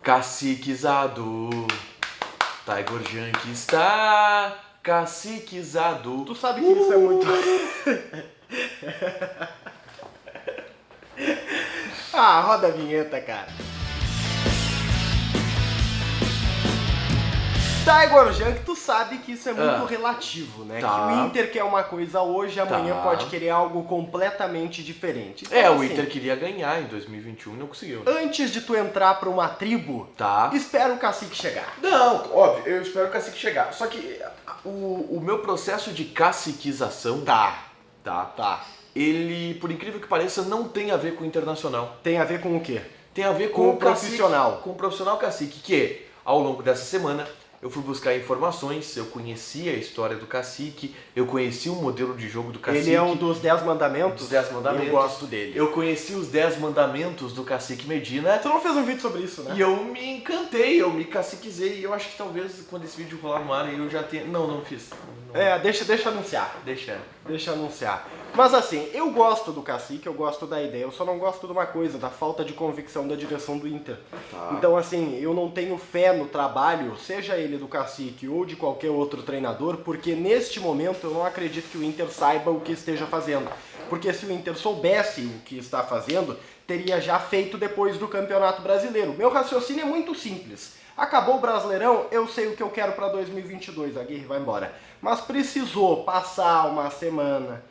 Caciquizado, Tiger Junk está caciquizado. Tu sabe que isso é muito... roda a vinheta, cara. Tiger Junk, tu sabe que isso é muito relativo, né? Tá. Que o Inter quer uma coisa hoje, amanhã pode querer algo completamente diferente. Então, O Inter queria ganhar em 2021 e não conseguiu, né? Antes de tu entrar pra uma tribo, espera o cacique chegar. Não, óbvio, eu espero o cacique chegar. Só que o meu processo de caciquização, ele, por incrível que pareça, não tem a ver com o internacional. Tem a ver com o quê? Tem a ver Com o cacique, profissional. com o profissional cacique, que ao longo dessa semana eu fui buscar informações, eu conheci a história do cacique, eu conheci o modelo de jogo do cacique. Ele é um dos 10 mandamentos? Dos 10 mandamentos. Eu gosto dele. Eu conheci os 10 mandamentos do cacique Medina. Tu não fez um vídeo sobre isso, né? E eu me encantei, eu me caciquizei. E eu acho que talvez quando esse vídeo rolar no ar eu já tenha... Não fiz. Não. Deixa anunciar. Deixa anunciar. Mas assim, eu gosto do cacique, eu gosto da ideia, eu só não gosto de uma coisa, da falta de convicção da direção do Inter. Então assim, eu não tenho fé no trabalho, seja ele do cacique ou de qualquer outro treinador, porque neste momento eu não acredito que o Inter saiba o que esteja fazendo. Porque se o Inter soubesse o que está fazendo, teria já feito depois do Campeonato Brasileiro. Meu raciocínio é muito simples. Acabou o Brasileirão, eu sei o que eu quero para 2022, a Aguirre vai embora. Mas precisou passar uma semana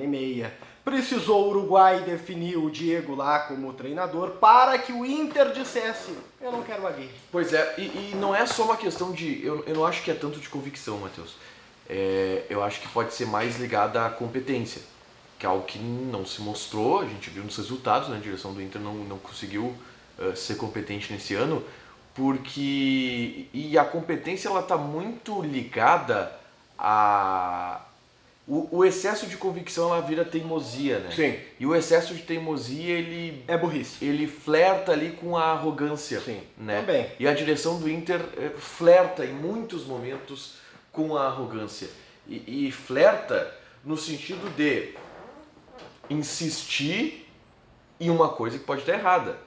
e meia, precisou o Uruguai definir o Diego lá como treinador para que o Inter dissesse, eu não quero a Aguirre. Pois é, e não é só uma questão de... Eu não acho que é tanto de convicção, Matheus. Eu acho que pode ser mais ligada à competência, que é algo que não se mostrou, a gente viu nos resultados, né? A direção do Inter não conseguiu ser competente nesse ano, porque... E a competência, ela está muito ligada a... O excesso de convicção, ela vira teimosia, né? Sim. E o excesso de teimosia, ele... É burrice. Ele flerta ali com a arrogância. Sim, né? Também. E a direção do Inter flerta em muitos momentos com a arrogância. E flerta no sentido de insistir em uma coisa que pode estar errada.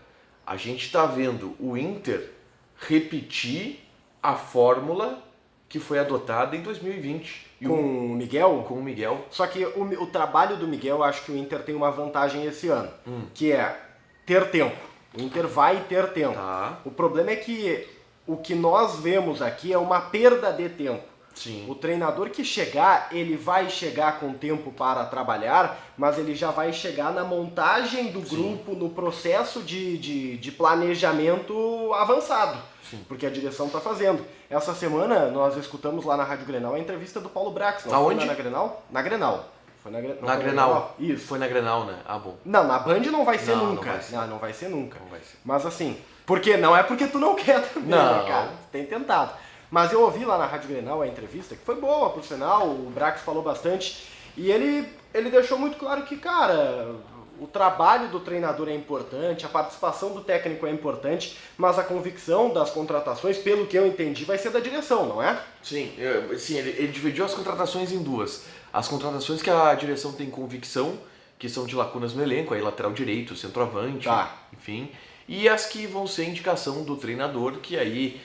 A gente está vendo o Inter repetir a fórmula que foi adotada em 2020. Com o Miguel? Com o Miguel. Só que o trabalho do Miguel, eu acho que o Inter tem uma vantagem esse ano, que é ter tempo. O Inter vai ter tempo. O problema é que o que nós vemos aqui é uma perda de tempo. Sim. O treinador que chegar, ele vai chegar com tempo para trabalhar, mas ele já vai chegar na montagem do grupo, no processo de planejamento avançado. Sim. Porque a direção está fazendo. Essa semana nós escutamos lá na Rádio Grenal a entrevista do Paulo Brax. Aonde? Foi na Grenal? Na Grenal. Foi na Grenal. Na Grenal. Isso. Foi na Grenal, né? Ah, bom. Não, na Band não vai ser nunca. Não vai ser nunca. Mas assim, porque não é porque tu não quer também, né, cara? Tu tem tentado. Mas eu ouvi lá na Rádio Grenal a entrevista, que foi boa, por sinal, o Brax falou bastante, e ele deixou muito claro que, cara, o trabalho do treinador é importante, a participação do técnico é importante, mas a convicção das contratações, pelo que eu entendi, vai ser da direção, não é? Sim, ele dividiu as contratações em duas. As contratações que a direção tem convicção, que são de lacunas no elenco, aí lateral direito, centroavante, enfim, e as que vão ser indicação do treinador, que aí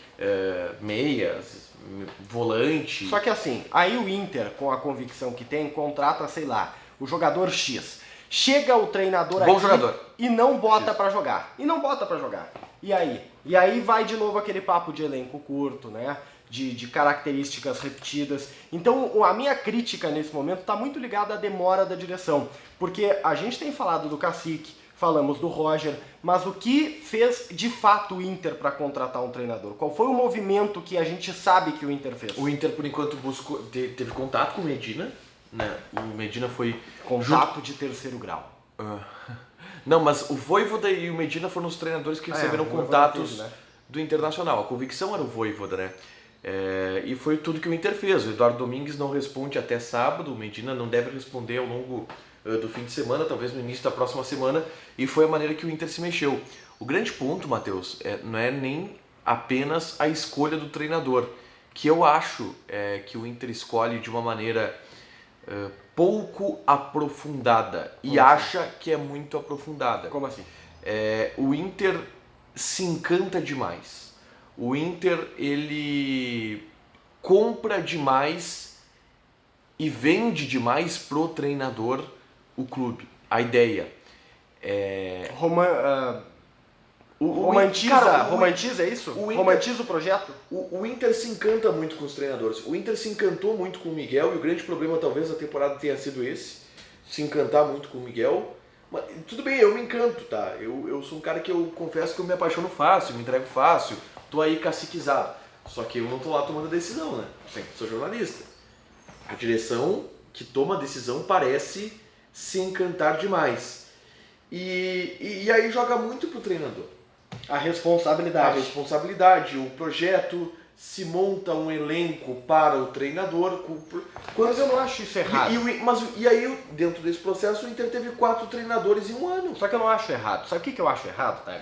meias, volante... Só que assim, aí o Inter, com a convicção que tem, contrata, sei lá, o jogador X. Chega o treinador Bom aqui jogador. E não bota pra jogar. E aí? E aí vai de novo aquele papo de elenco curto, né? De características repetidas. Então a minha crítica nesse momento está muito ligada à demora da direção. Porque a gente tem falado do Cacique, falamos do Roger, mas o que fez de fato o Inter para contratar um treinador? Qual foi o movimento que a gente sabe que o Inter fez? O Inter, por enquanto, teve contato com o Medina, né? O Medina foi... Contato de terceiro grau. Não, mas o Vojvoda e o Medina foram os treinadores que receberam contatos do Internacional. A convicção era o Vojvoda, né? E foi tudo que o Inter fez. O Eduardo Domingues não responde até sábado, o Medina não deve responder ao longo do fim de semana, talvez no início da próxima semana, e foi a maneira que o Inter se mexeu. O grande ponto, Matheus, não é nem apenas a escolha do treinador, que eu acho que o Inter escolhe de uma maneira pouco aprofundada, e acha que é muito aprofundada. Como assim? O Inter se encanta demais. O Inter, ele compra demais e vende demais pro treinador o clube, a ideia. Romantiza, é isso? Romantiza o projeto? O Inter se encanta muito com os treinadores. O Inter se encantou muito com o Miguel e o grande problema talvez da temporada tenha sido esse. Se encantar muito com o Miguel. Mas, tudo bem, eu me encanto, tá? Eu sou um cara que eu confesso que eu me apaixono fácil, me entrego fácil. Tô aí caciquizado. Só que eu não tô lá tomando decisão, né? Eu sou jornalista. A direção que toma a decisão parece se encantar demais. E aí joga muito pro treinador. A responsabilidade, o projeto, se monta um elenco para o treinador. Mas eu não acho isso errado. E aí, dentro desse processo, o Inter teve 4 treinadores em um ano. Só que eu não acho errado. Sabe o que eu acho errado, tá?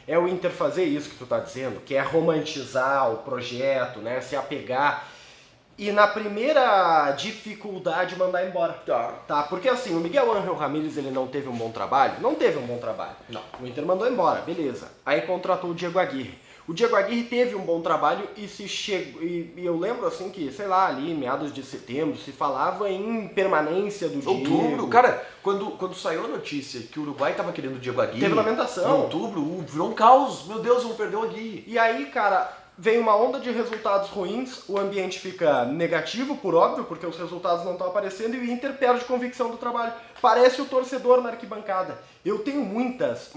É o Inter fazer isso que tu tá dizendo, que é romantizar o projeto, né? Se apegar. E na primeira dificuldade mandar embora. Tá? Porque assim, o Miguel Ángel Ramírez, ele não teve um bom trabalho? Não teve um bom trabalho. Não. O Inter mandou embora, beleza. Aí contratou o Diego Aguirre. O Diego Aguirre teve um bom trabalho e eu lembro assim que, sei lá, ali meados de setembro, se falava em permanência do Diego. Outubro, cara, quando saiu a notícia que o Uruguai tava querendo o Diego Aguirre... Teve lamentação. Em outubro, virou um caos. Meu Deus, vamos perder o Aguirre. E aí, cara... Vem uma onda de resultados ruins, o ambiente fica negativo, por óbvio, porque os resultados não estão aparecendo e o Inter perde convicção do trabalho. Parece o torcedor na arquibancada. Eu tenho muitas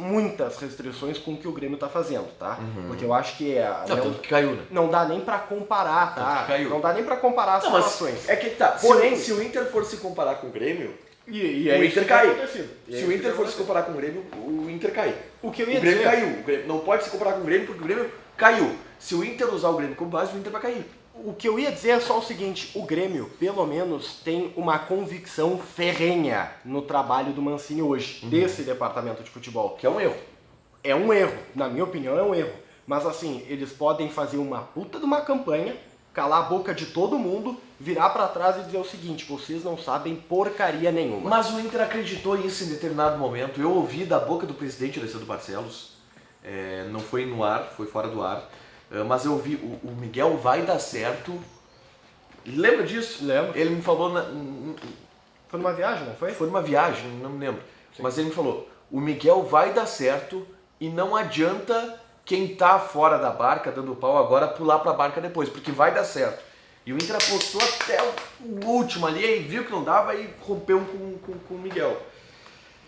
restrições com o que o Grêmio está fazendo, tá? Porque eu acho que tanto que caiu, né? Não dá nem para comparar, tá? Tanto que caiu. Não dá nem para comparar as situações. É que tá. Porém, se o Inter for se comparar com o Grêmio, o Inter cai. Se o Inter for se comparar com o Grêmio, o Inter cai. O Grêmio caiu. O Grêmio não pode se comparar com o Grêmio porque o Grêmio caiu. Se o Inter usar o Grêmio como base, o Inter vai cair. O que eu ia dizer é só o seguinte, o Grêmio, pelo menos, tem uma convicção ferrenha no trabalho do Mancini hoje, desse departamento de futebol. Que é um erro. É um erro, na minha opinião é um erro. Mas assim, eles podem fazer uma puta de uma campanha, calar a boca de todo mundo, virar pra trás e dizer o seguinte, vocês não sabem porcaria nenhuma. Mas o Inter acreditou nisso em determinado momento. Eu ouvi da boca do presidente Alessandro Barcelos, não foi no ar, foi fora do ar, mas eu vi, o Miguel vai dar certo. Lembra disso? Lembro. Ele me falou... Foi numa viagem, não foi? Foi numa viagem, não me lembro. Sim. Mas ele me falou, o Miguel vai dar certo e não adianta quem tá fora da barca, dando pau agora, pular pra barca depois, porque vai dar certo. E o Inter apostou até o último ali, aí viu que não dava e rompeu com o Miguel.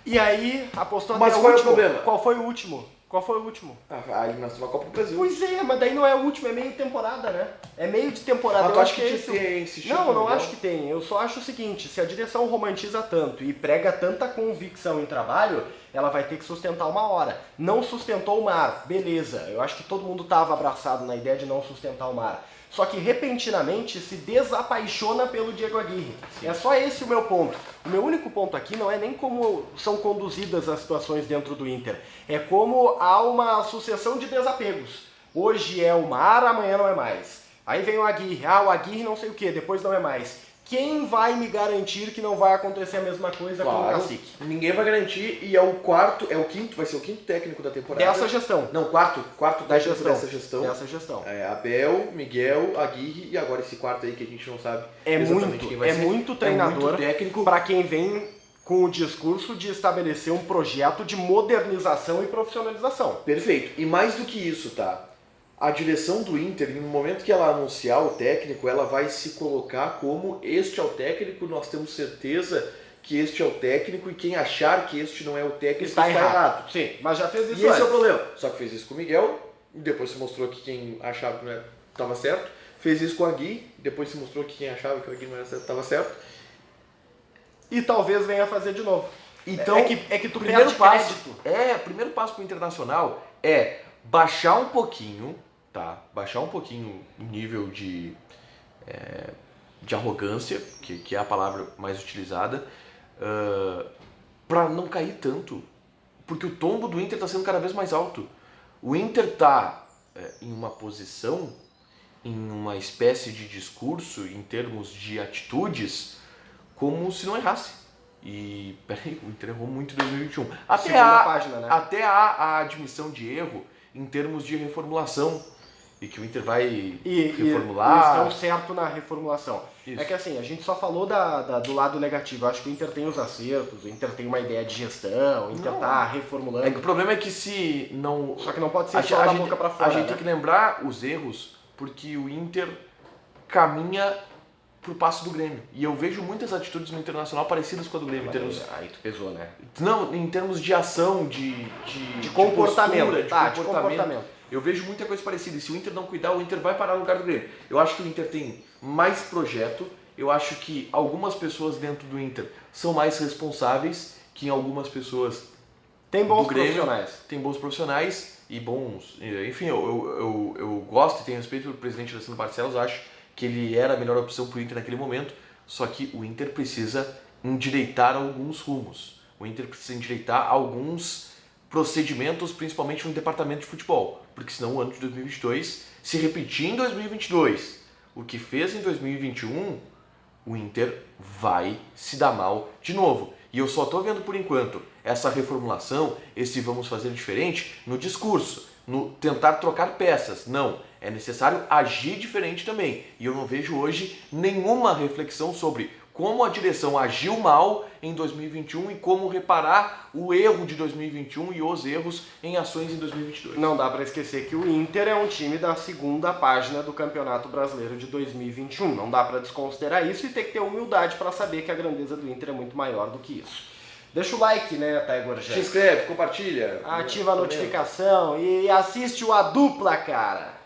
E aí, apostou até o último. Mas qual é o problema? Qual foi o último? Qual foi o último? A eliminação da Copa do Brasil. Pois é, mas daí não é o último, é meio temporada, né? É meio de temporada. Mas eu acho que tem esse Não acho que tem. Eu só acho o seguinte, se a direção romantiza tanto e prega tanta convicção em trabalho, ela vai ter que sustentar uma hora. Não sustentou o Mar, beleza. Eu acho que todo mundo estava abraçado na ideia de não sustentar o Mar. Só que repentinamente se desapaixona pelo Diego Aguirre. Sim. É só esse o meu ponto. O meu único ponto aqui não é nem como são conduzidas as situações dentro do Inter. É como há uma sucessão de desapegos. Hoje é o Mar, amanhã não é mais. Aí vem o Aguirre. O Aguirre não sei o que, depois não é mais. Quem vai me garantir que não vai acontecer a mesma coisa com o Cacique? Ninguém vai garantir e vai ser o quinto técnico da temporada. Dessa gestão. Não, quarto da gestão. Dessa gestão. Abel, Miguel, Aguirre e agora esse quarto aí que a gente não sabe exatamente quem vai ser. Muito treinador, muito técnico para quem vem com o discurso de estabelecer um projeto de modernização e profissionalização. Perfeito. E mais do que isso, tá? A direção do Inter, no momento que ela anunciar o técnico, ela vai se colocar como este é o técnico, nós temos certeza que este é o técnico e quem achar que este não é o técnico está errado. Sim, mas já fez isso E esse é o problema. Só que fez isso com o Miguel, depois se mostrou que quem achava que não estava certo. Fez isso com o Aguirre, depois se mostrou que quem achava que o Aguirre não estava certo. E talvez venha a fazer de novo. Então, é que tu perde crédito. O primeiro passo para o Internacional é baixar um pouquinho, tá? Baixar um pouquinho o nível de arrogância, que é a palavra mais utilizada, para não cair tanto. Porque o tombo do Inter está sendo cada vez mais alto. O Inter está em uma posição, em uma espécie de discurso, em termos de atitudes, como se não errasse. E, peraí, o Inter errou muito em 2021. Até página, né? Até a admissão de erro, Sim. em termos de reformulação e que o Inter vai reformular. E estão certo na reformulação. Isso. É que assim, a gente só falou do lado negativo. Eu acho que o Inter tem os acertos, o Inter tem uma ideia de gestão, o Inter tá reformulando. É que o problema é que se não... Só que não pode ser só da boca pra fora. A gente tem que lembrar os erros, porque o Inter caminha pro passo do Grêmio. E eu vejo muitas atitudes no Internacional parecidas com a do Grêmio. Aí tu pesou, né? Não, em termos de ação, de comportamento. De comportamento. Eu vejo muita coisa parecida. E se o Inter não cuidar, o Inter vai parar no lugar do Grêmio. Eu acho que o Inter tem mais projeto. Eu acho que algumas pessoas dentro do Inter são mais responsáveis que em algumas pessoas tem bons do Grêmio. Profissionais. Tem bons profissionais e bons... Enfim, eu gosto e tenho respeito pelo presidente Alessandro Barcelos. Acho que ele era a melhor opção para o Inter naquele momento. Só que o Inter precisa endireitar alguns rumos. O Inter precisa endireitar alguns procedimentos, principalmente no departamento de futebol, porque senão o ano de 2022, se repetir em 2022, o que fez em 2021, o Inter vai se dar mal de novo. E eu só estou vendo por enquanto essa reformulação, esse vamos fazer diferente, no discurso, no tentar trocar peças. Não, é necessário agir diferente também. E eu não vejo hoje nenhuma reflexão sobre como a direção agiu mal em 2021 e como reparar o erro de 2021 e os erros em ações em 2022. Não dá para esquecer que o Inter é um time da segunda página do Campeonato Brasileiro de 2021. Não dá para desconsiderar isso e ter que ter humildade para saber que a grandeza do Inter é muito maior do que isso. Deixa o like, né, Taigor? Se inscreve, compartilha. Ativa a notificação e assiste o A Dupla, cara.